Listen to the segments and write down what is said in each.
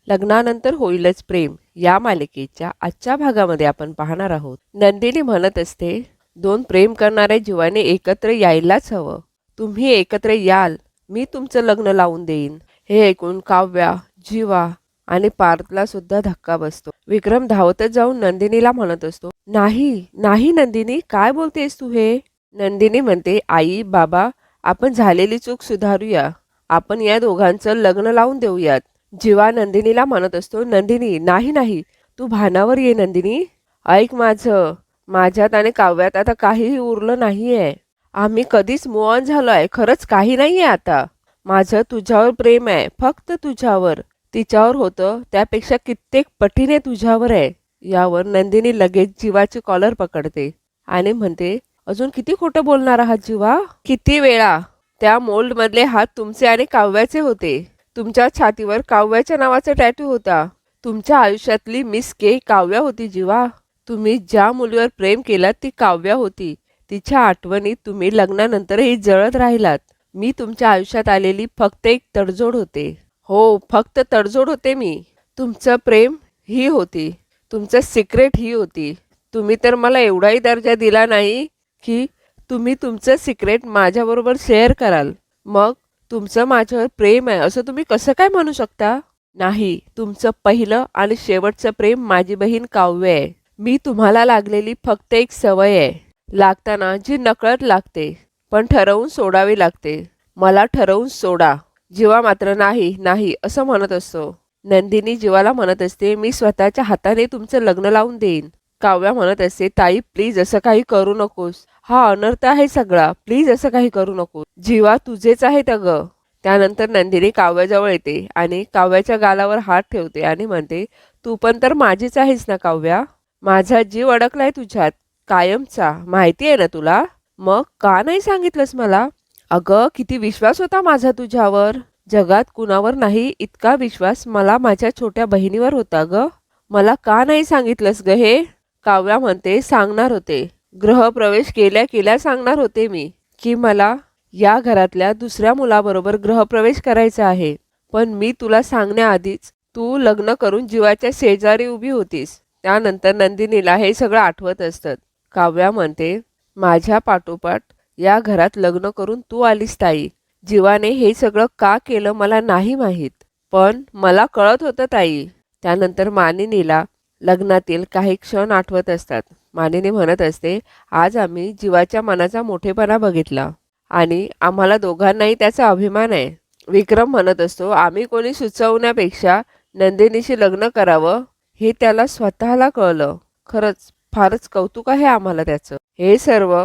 लग्नानंतर होईलच प्रेम या मालिकेच्या आजच्या भागामध्ये आपण पाहणार आहोत. नंदिनी म्हणत असते, दोन प्रेम करणाऱ्या जीवाने एकत्र यायलाच हवं. तुम्ही एकत्र याल, मी तुमचं लग्न लावून देईन. हे ऐकून काव्या, जीवा आणि पार्थला सुद्धा धक्का बसतो. विक्रम धावतच जाऊन नंदिनीला म्हणत असतो, नाही नाही नंदिनी, काय बोलतेस तू हे? नंदिनी म्हणते, आई बाबा, आपण झालेली चूक सुधारूया. आपण या दोघांचं लग्न लावून देऊयात. जीवा नंदिनीला म्हणत असतो, नंदिनी नाही नाही, तू भानावर ये नंदिनी. ऐक माझं, माझ्यात आणि काव्यात आता काहीही उरलं नाहीये. आम्ही कधीच मूव ऑन झालोय. खरंच काही नाहीये आता. माझं तुझ्यावर प्रेम आहे, फक्त तुझ्यावर. तिच्यावर होतं त्यापेक्षा कित्येक पटीने तुझ्यावर आहे. यावर नंदिनी लगेच जीवाची कॉलर पकडते आणि म्हणते, अजून किती खोटं बोलणार आहात जीवा? किती वेळा? त्या मोल्ड मधले हात तुमचे आणि काव्याचे होते. तुमच्या छातीवर काव्याच्या नावाचा टॅटू होता. तुमच्या आयुष्यातली मिस के काव्या होती जीवा. तुम्ही ज्या मुलीवर प्रेम केलात ती काव्या होती. तिच्या आठवणीत तुम्ही लग्नानंतरही जळत राहिलात. मी तुमच्या आयुष्यात आलेली फक्त एक तडजोड होते. हो, फक्त तडजोड होते मी. तुमचं प्रेम ही होती, तुमचं सिक्रेट ही होती. तुम्ही तर मला एवढाही दर्जा दिला नाही की तुम्ही तुमचं सिक्रेट माझ्याबरोबर शेअर कराल. मग तुमचं माझ्यावर प्रेम आहे असं तुम्ही कसं काय म्हणू शकता? नाही, तुमचं पहिलं आणि शेवटचं प्रेम माझी बहीण काव्य आहे. मी तुम्हाला लागलेली फक्त एक सवय आहे. लागताना जी नकळत लागते, पण ठरवून सोडावी लागते. मला ठरवून सोडा. जीवा मात्र नाही नाही असं म्हणत असतो. नंदिनी जीवाला म्हणत असते, मी स्वतःच्या हाताने तुमचं लग्न लावून देईन. काव्या म्हणत असते, ताई प्लीज असं काही करू नकोस. हा अनर्थ आहे सगळा. प्लीज असं काही करू नकोस. जीवा तुझेच आहेत अगं. त्यानंतर नंदिनी काव्याजवळ येते आणि काव्याच्या गालावर हात ठेवते आणि म्हणते, तू पण तर माझीच आहेस ना काव्या? माझा जीव अडकलाय तुझ्यात कायमचा, माहिती आहे ना तुला? मग का नाही सांगितलंस मला? अगं किती विश्वास होता माझा तुझ्यावर. जगात कुणावर नाही इतका विश्वास मला माझ्या छोट्या बहिणीवर होता ग. मला का नाही सांगितलंस ग हे? काव्या म्हणते, सांगणार होते. गृहप्रवेश केल्या केल्या सांगणार होते मी की मला या घरातल्या दुसऱ्या मुलाबरोबर गृहप्रवेश करायचा आहे. पण मी तुला सांगण्याआधीच तू लग्न करून जीवाच्या शेजारी उभी होतीस. त्यानंतर नंदिनीला हे सगळं आठवत असतं. काव्या म्हणते, माझ्या पाठोपाठ या घरात लग्न करून तू आलीस ताई. जीवाने हे सगळं का केलं मला नाही माहीत, पण मला कळत होतं ताई. त्यानंतर मानिनीला लग्नातील काही क्षण आठवत असतात. मानिनी म्हणत असते, आज आम्ही जीवाच्या मनाचा मोठेपणा बघितला आणि आम्हाला दोघांनाही त्याचा अभिमान आहे. विक्रम म्हणत असतो, आम्ही कोणी सुचवण्यापेक्षा नंदिनीशी लग्न करावं हे त्याला स्वतःला कळलं. खरंच फारच कौतुक आहे आम्हाला त्याचं. हे सर्व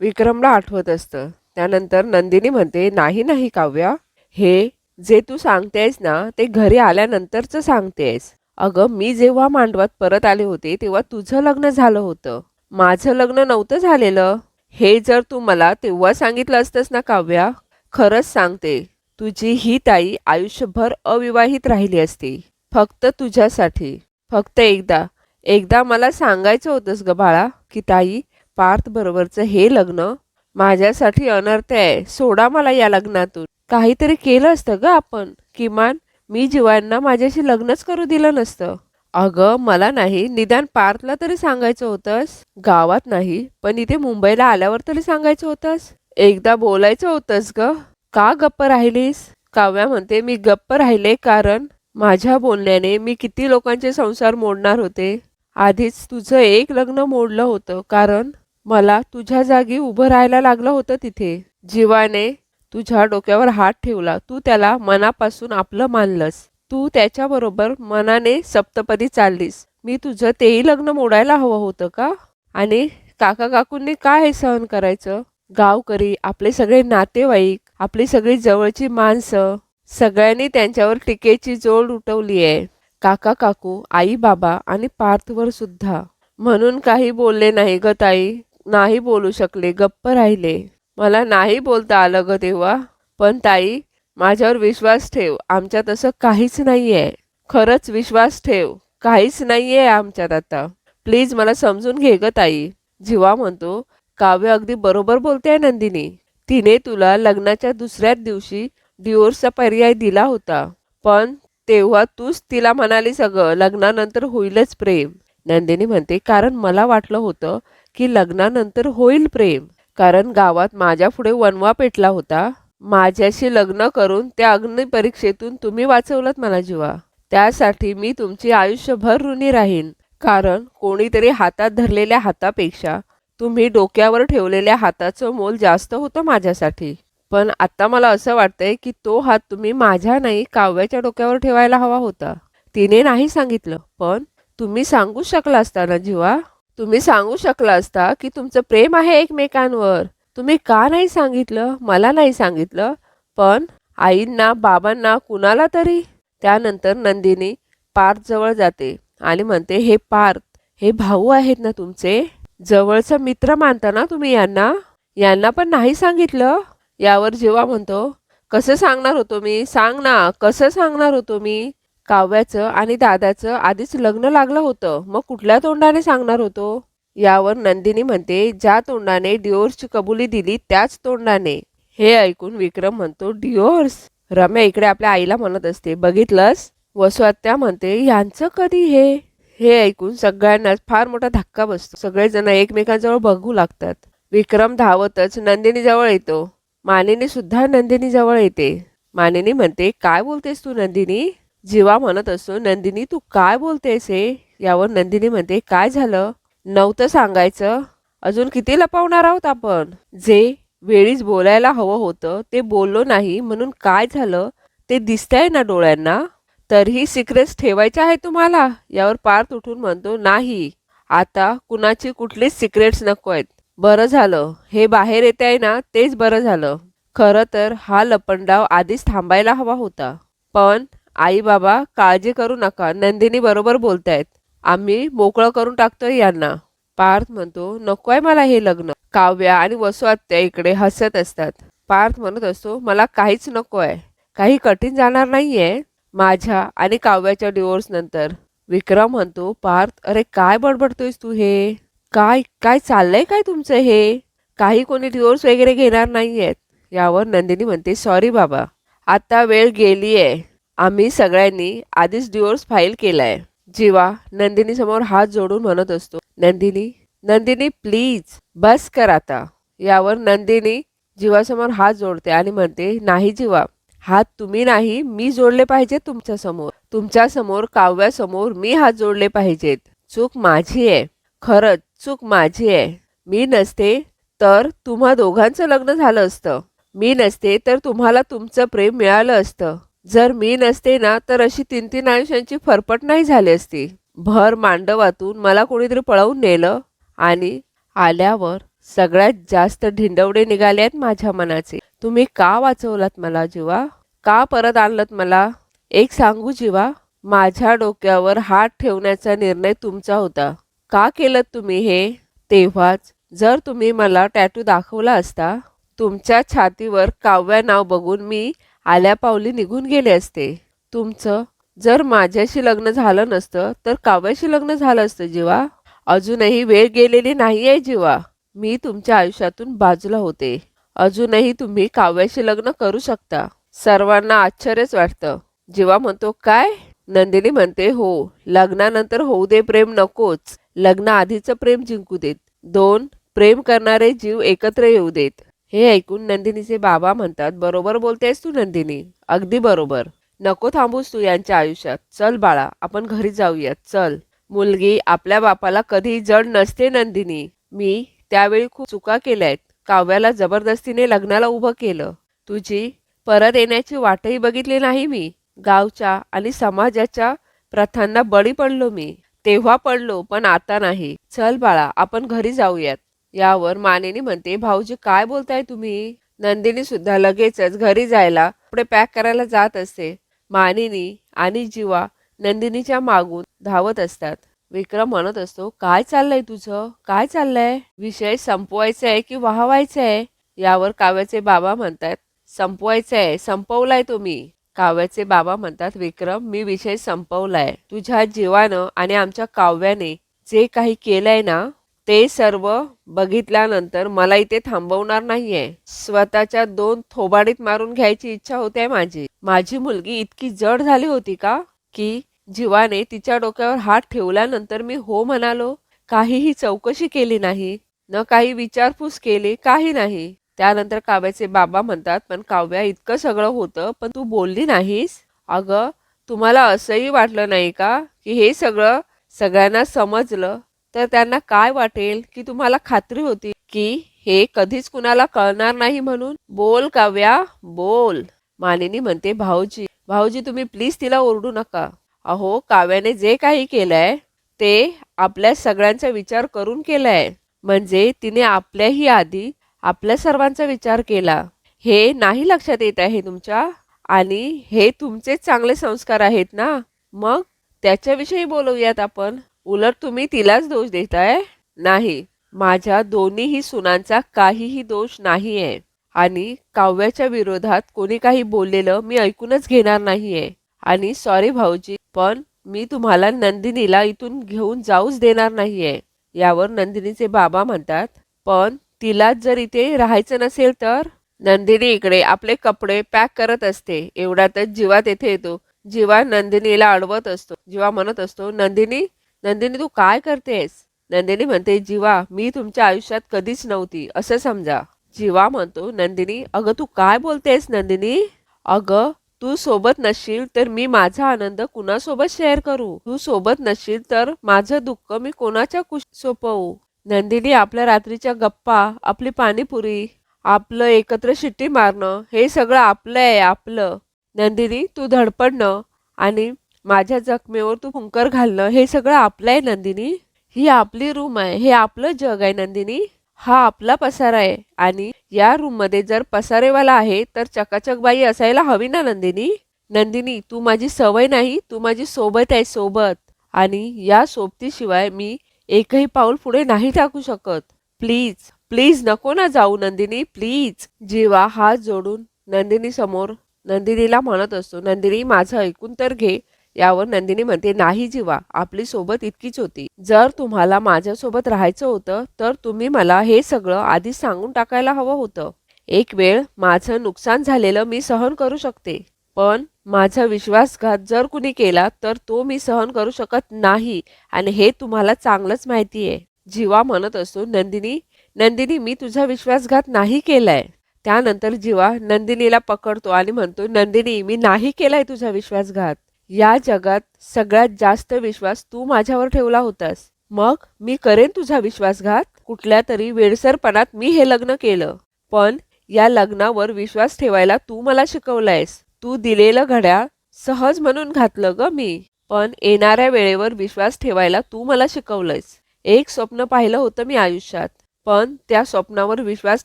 विक्रमला आठवत असतं. त्यानंतर नंदिनी म्हणते, नाही नाही काव्या, हे जे तू सांगतेस ना ते घरी आल्यानंतरचं सांगतेस. अगं मी जेव्हा मांडवात परत आले होते तेव्हा तुझं लग्न झालं होतं, माझं लग्न नव्हतं झालेलं. हे जर तू मला तेव्हा सांगितलं असतंस ना काव्या, खरंच सांगते तुझी ही ताई आयुष्यभर अविवाहित राहिली असती. फक्त तुझ्यासाठी. फक्त एकदा एकदा मला सांगायचं होतंस ग बाळा की ताई, पार्थ बरोबरचं हे लग्न माझ्यासाठी अनर्थ आहे. सोडा मला या लग्नातून. काहीतरी केलं असतं ग आपण. किमान मी जीवांना माझ्याशी लग्नच करू दिलं नसतं. अगं मला नाही, निदान पार्थला तरी सांगायचं होतंस. गावात नाही पण इथे मुंबईला आल्यावर तरी सांगायचं होतंस. एकदा बोलायचं होतंस ग. का गप्प राहिलीस? काव्या म्हणते, मी गप्प राहिले कारण माझ्या बोलण्याने मी किती लोकांचे संसार मोडणार होते. आधीच तुझं एक लग्न मोडलं होतं कारण मला तुझ्या जागी उभं राहायला लागलं होतं तिथे. जीवाने तुझ्या डोक्यावर हात ठेवला. तू त्याला मनापासून आपलं मानलंस. तू त्याच्याबरोबर मनाने सप्तपदी चाललीस. मी तुझं तेही लग्न मोडायला हवं होतं का? आणि काका काकूंनी काय हे सहन करायचं? गावकरी, आपले सगळे नातेवाईक, आपली सगळी जवळची माणसं, सगळ्यांनी त्यांच्यावर टीकेची जोड उठवली आहे. काका काकू, आई बाबा आणि पार्थवर सुद्धा. म्हणून काही बोलले नाही ग ताई. नाही बोलू शकले, गप्प राहिले. मला नाही बोलता आलं ग तेव्हा. पण ताई, माझ्यावर विश्वास ठेव, आमच्यात असं काहीच नाही आहे. खरंच विश्वास ठेव, काहीच नाही आहे आमच्यात आता. प्लीज मला समजून घे ग ताई. जीवा म्हणतो, काव्य अगदी बरोबर बोलते नंदिनी. तिने तुला लग्नाच्या दुसऱ्याच दिवशी डिवोर्सचा पर्याय दिला होता, पण तेव्हा तूच तिला म्हणाली सगळं लग्नानंतर होईलच प्रेम. नंदिनी म्हणते कारण मला वाटलं होतं की लग्नानंतर होईल प्रेम, कारण गावात माझ्या पुढे वणवा पेटला होता. माझ्याशी लग्न करून त्या अग्निपरीक्षेतून तुम्ही वाचवलत मला जीवा. त्यासाठी मी तुमची आयुष्यभर ऋणी राहीन. कारण कोणीतरी हातात धरलेल्या हातापेक्षा तुम्ही डोक्यावर ठेवलेल्या हाताचं मोल जास्त होतं माझ्यासाठी. पण आता मला असं वाटतंय की तो हात तुम्ही माझ्या नाही काव्याच्या डोक्यावर ठेवायला हवा होता. तिने नाही सांगितलं, पण तुम्ही सांगू शकला असता ना जीवा. तुम्ही सांगू शकला असता की तुमचं प्रेम आहे एकमेकांवर. तुम्ही का नाही सांगितलं? मला नाही सांगितलं, पण आईंना, बाबांना, कुणाला तरी. त्यानंतर नंदिनी पार्थ जवळ जाते आणि म्हणते, हे पार्थ, हे भाऊ आहेत ना तुमचे? जवळचा मित्र मानता ना तुम्ही यांना? यांना पण नाही सांगितलं? यावर जीवा म्हणतो, कसं सांगणार होतो मी? सांग ना, कसं सांगणार होतो मी? काव्याचं आणि दादाचं आधीच लग्न लागलं होतं, मग कुठल्या तोंडाने सांगणार होतो? यावर नंदिनी म्हणते, ज्या तोंडाने डिवोर्सची कबुली दिली त्याच तोंडाने. हे ऐकून विक्रम म्हणतो, डिवोर्स? रम्या इकडे आपल्या आईला म्हणत असते, बघितलंस? वसू आत्या म्हणते, यांचं कधी हे? हे ऐकून सगळ्यांनाच फार मोठा धक्का बसतो. सगळेजण एकमेकांजवळ बघू लागतात. विक्रम धावतच नंदिनी जवळ येतो. मानिनी सुद्धा नंदिनी जवळ येते. मानिनी म्हणते, काय बोलतेस तू नंदिनी? जीवा म्हणत असतो, नंदिनी तू काय बोलतेस हे? यावर नंदिनी म्हणते, काय झालं? नव्हतं सांगायचं? अजून किती लपवणार आहोत आपण? जे वेळीच बोलायला हवं होतं ते बोललो नाही म्हणून काय झालं ते दिसतंय ना डोळ्यांना. तरीही सिक्रेट्स ठेवायचे आहे तुम्हाला? यावर पार्थ उठून म्हणतो, नाही, आता कुणाची कुठलीच सिक्रेट्स नको आहेत. बरं झालं हे बाहेर येते आहे ना, तेच बरं झालं. खरं तर हा लपंडाव आधीच थांबायला हवा होता. पण आई बाबा काळजी करू नका, नंदिनी बरोबर बोलतायत. आम्ही मोकळं करून टाकतोय यांना. पार्थ म्हणतो, नकोय मला हे लग्न. काव्या आणि वसू आत्या इकडे हसत असतात. पार्थ म्हणत असतो, मला काहीच नकोय. काही कठीण जाणार नाहीये माझ्या आणि काव्याच्या डिवोर्स नंतर. विक्रम म्हणतो, पार्थ अरे काय बडबडतोयस तू हे? काय काय चाललंय काय तुमचं हे? काही कोणी डिवोर्स वगैरे घेणार नाहीयेत. यावर नंदिनी म्हणते, सॉरी बाबा, आता वेळ गेलीये. आम्ही सगळ्यांनी आधीच डिवोर्स फाईल केलाय. जीवा नंदिनी समोर हात जोडून म्हणत असतो, नंदिनी, नंदिनी प्लीज बस कर आता. यावर नंदिनी जीवासमोर हात जोडते आणि म्हणते, नाही जीवा, हात तुम्ही नाही मी जोडले पाहिजेत तुमच्यासमोर. तुमच्यासमोर, काव्यासमोर मी हात जोडले पाहिजेत. चूक माझी आहे, खरंच चूक माझी आहे. मी नसते तर तुम्हा दोघांचं लग्न झालं असतं. मी नसते तर तुम्हाला तुमचं प्रेम मिळालं असतं. जर मी नसते ना तर अशी 3-3 आयुष्यांची फरफट नाही झाली असती. भर मांडवातून मला कोणीतरी पळवून नेलं आणि आल्यावर सगळ्यात जास्त ढिंडवडे निघाले आहेत माझ्या मनाचे. तुम्ही का वाचवलात मला जीवा? का परत आणलत मला? एक सांगू जीवा, माझ्या डोक्यावर हात ठेवण्याचा निर्णय तुमचा होता. का केलं तुम्ही हे? तेव्हाच जर तुम्ही मला टॅटू दाखवला असता, तुमच्या छातीवर काव्या नाव बघून मी आल्या पावली निघून गेले असते. तुमचं जर माझ्याशी लग्न झालं नसतं तर काव्याशी लग्न झालं असतं जीवा. अजूनही वेळ गेलेली नाहीये जीवा. मी तुमच्या आयुष्यातून बाजूला होते. अजूनही तुम्ही काव्याशी लग्न करू शकता. सर्वांना आश्चर्यच वाटतं. जीवा म्हणतो, काय? नंदिनी म्हणते, हो, लग्नानंतर होऊ दे प्रेम, नकोच. लग्न आधीचं प्रेम जिंकू देत. 2 प्रेम करणारे जीव एकत्र येऊ देत. हे ऐकून नंदिनीचे बाबा म्हणतात, बरोबर बोलतेस तू नंदिनी, अगदी बरोबर. नको थांबूस तू यांच्या आयुष्यात. चल बाळा, आपण घरी जाऊयात, चल. मुलगी आपल्या बापाला कधी जड नसते नंदिनी. मी त्यावेळी खूप चुका केल्यात. काव्याला जबरदस्तीने लग्नाला उभं केलं. तुझी परत येण्याची वाटही बघितली नाही मी. गावच्या आणि समाजाच्या प्रथांना बळी पडलो मी. तेव्हा पडलो, पण आता नाही. चल बाळा, आपण घरी जाऊयात. यावर मानिनी म्हणते, भाऊजी काय बोलताय तुम्ही? नंदिनी सुद्धा लगेचच घरी जायला कपडे पॅक करायला जात असते. मानिनी आणि जीवा नंदिनीच्या मागून धावत असतात. विक्रम म्हणत असतो, काय चाललंय तुझं? काय चाललंय? विषय संपवायचा आहे की वाहवायचा आहे? यावर काव्याचे बाबा म्हणतात, संपवायचा आहे, संपवलाय तुम्ही. काव्याचे बाबा म्हणतात, विक्रम, मी विषय संपवलाय. तुझ्या जीवानं आणि आमच्या काव्याने जे काही केलंय ना ते सर्व बघितल्यानंतर मला इथे थांबवणार नाहीये. स्वतःच्या 2 थोबाडीत मारून घ्यायची इच्छा होते माझी. माझी मुलगी इतकी जड झाली होती का की जीवाने तिच्या डोक्यावर हात ठेवल्यानंतर मी हो म्हणालो. काहीही चौकशी केली नाही, न काही विचारपूस केली, काही नाही. त्यानंतर काव्याचे बाबा म्हणतात, पण काव्या इतकं सगळं होतं पण तू बोलली नाहीस. अगं, तुम्हाला असंही वाटलं नाही का की हे सगळं सगळ्यांना समजलं तर त्यांना काय वाटेल, की तुम्हाला खात्री होती की हे कधीच कुणाला कळणार नाही म्हणून. बोल काव्या, बोल. मालिनी म्हणते, भाऊजी भाऊजी तुम्ही प्लीज तिला ओरडू नका. अहो, काव्याने जे काही केलंय ते आपल्या सगळ्यांचा विचार करून केलंय. म्हणजे तिने आपल्याही आधी आपल्या सर्वांचा विचार केला. हे नाही लक्षात येत आहे तुमच्या? आणि हे तुमचेच चांगले संस्कार आहेत ना. मग त्याच्याविषयी बोलूयात आपण. उलट तुम्ही तिलाच दोष देताय. नाही, माझ्या दोन्हीही सुनांचा काहीही दोष नाहीये. आणि काव्याच्या विरोधात कोणी काही बोललेलं मी ऐकूनच घेणार नाहीये. आणि सॉरी भाऊजी, पण मी तुम्हाला नंदिनीला इथून घेऊन जाऊच देणार नाहीये. यावर नंदिनीचे बाबा म्हणतात, पण तिला जर इथे राहायचं नसेल तर? नंदिनी इकडे आपले कपडे पॅक करत असते. एवढ्यातच जीवा तेथे येतो. जीवा नंदिनीला अडवत असतो. जीवा म्हणत असतो, नंदिनी नंदिनी तू काय करतेस? नंदिनी म्हणते, जीवा मी तुमच्या आयुष्यात कधीच नव्हती असं समजा. जीवा म्हणतो, नंदिनी अगं तू काय बोलतेस नंदिनी? अगं, तू सोबत नसशील तर मी माझा आनंद कुणासोबत शेअर करू? तू सोबत नसशील तर माझं दुःख मी कोणाच्या सोपवू? नंदिनी, आपल्या रात्रीच्या गप्पा, आपली पाणीपुरी, आपलं एकत्र शिट्टी मारणं, हे सगळं आपलं आहे, आपलं. नंदिनी, तू धडपडणं आणि माझ्या जखमेवर तू फुंकर घालणं, हे सगळं आपलं आहे नंदिनी. ही आपली रूम आहे, हे आपलं जग आहे नंदिनी. हा आपला पसारा आहे आणि या रूम मध्ये जर पसारेवाला आहे तर चकाचक बाई असायला हवी ना नंदिनी. नंदिनी, तू माझी सवय नाही, तू माझी सोबत आहे, सोबत. आणि या सोबतीशिवाय मी एकही पाऊल पुढे नाही टाकू शकत. प्लीज प्लीज नको ना जाऊ नंदिनी, प्लीज. जीवा हात जोडून नंदिनी समोर नंदिनीला म्हणत असतो, नंदिनी माझं ऐकून तर घे. यावर नंदिनी म्हणते, नाही जीवा, आपली सोबत इतकीच होती. जर तुम्हाला माझ्यासोबत राहायचं होतं तर तुम्ही मला हे सगळं आधी सांगून टाकायला हवं होतं. एक वेळ माझं नुकसान झालेलं मी सहन करू शकते, पण माझा विश्वासघात जर कुणी केला तर तो मी सहन करू शकत नाही आणि हे तुम्हाला चांगलंच माहिती आहे. जीवा म्हणत असतो, नंदिनी नंदिनी मी तुझा विश्वासघात नाही केलाय. त्यानंतर जीवा नंदिनीला पकडतो आणि म्हणतो, नंदिनी मी नाही केलाय तुझा विश्वासघात. या जगात सगळ्यात जास्त विश्वास तू माझ्यावर ठेवला होतास. मग मी करेन तुझा विश्वासघात? कुठल्या तरी वेडसरपणात मी हे लग्न केलं, पण या लग्नावर विश्वास ठेवायला तू मला शिकवलंयस. तू दिलेलं घड्याळ सहज म्हणून घातलं ग मी, पण येणाऱ्या वेळेवर विश्वास ठेवायला तू मला शिकवलंयस. एक स्वप्न पाहिलं होतं मी आयुष्यात, पण त्या स्वप्नावर विश्वास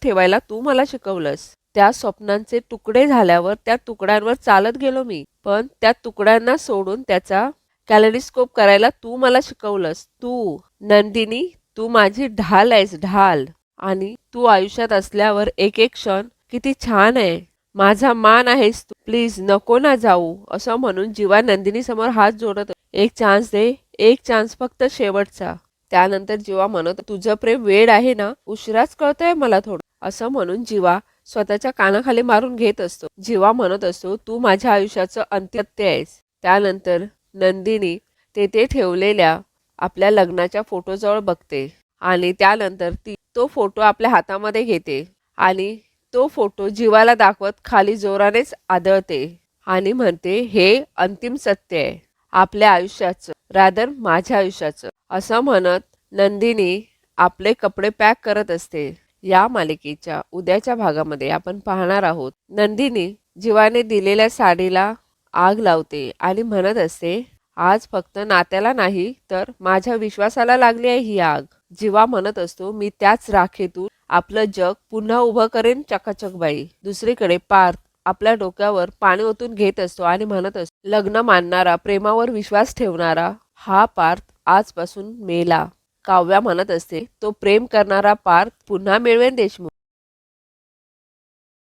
ठेवायला तू मला शिकवलंस. त्या स्वप्नांचे तुकडे झाल्यावर त्या तुकड्यांवर चालत गेलो मी, पण त्या तुकड्यांना सोडून त्याचा कॅलेडोस्कोप करायला तू मला शिकवलंस. तू नंदिनी, तू माझी ढाल आहेस, ढाल. आणि तू आयुष्यात असल्यावर एक एक क्षण किती छान आहे. माझा मान आहेस तू. प्लीज नको ना जाऊ. असं म्हणून जीवा नंदिनी समोर हात जोडत, एक चान्स दे, एक चान्स, फक्त शेवटचा. त्यानंतर जीवा म्हणत, तुझं प्रेम वेड आहे ना, उशिराच कळतंय मला थोडं. असं म्हणून जीवा स्वतःच्या कानाखाली मारून घेत असतो. जीवा म्हणत असतो, तू माझ्या आयुष्याचं अंत्यत्य आहेस. त्यानंतर नंदिनी तेथे ठेवलेल्या आपल्या लग्नाच्या फोटोजवळ बघते आणि त्यानंतर ती तो फोटो आपल्या हातामध्ये घेते आणि तो फोटो जीवाला दाखवत खाली जोरानेच आदळते आणि म्हणते, हे अंतिम सत्य आहे आपल्या आयुष्याचं, रादर माझ्या आयुष्याचं. असं म्हणत नंदिनी आपले कपडे पॅक करत असते. या मालिकेच्या उद्याच्या भागामध्ये आपण पाहणार आहोत, नंदिनी जीवाने दिलेल्या साडीला आग लावते आणि म्हणत असते, आज फक्त नात्याला नाही तर माझ्या विश्वासाला लागली आहे ही आग. जीवा म्हणत असतो, मी त्याच राखेतून आपलं जग पुन्हा उभं करेन चकाचकबाई. दुसरीकडे पार्थ आपल्या डोक्यावर पाणी ओतून घेत असतो आणि म्हणत असतो, लग्न मानणारा, प्रेमावर विश्वास ठेवणारा हा पार्थ आजपासून मेला. काव्या म्हणत असते, तो प्रेम करणारा पार्थ पुन्हा मिळवेन देशमुख.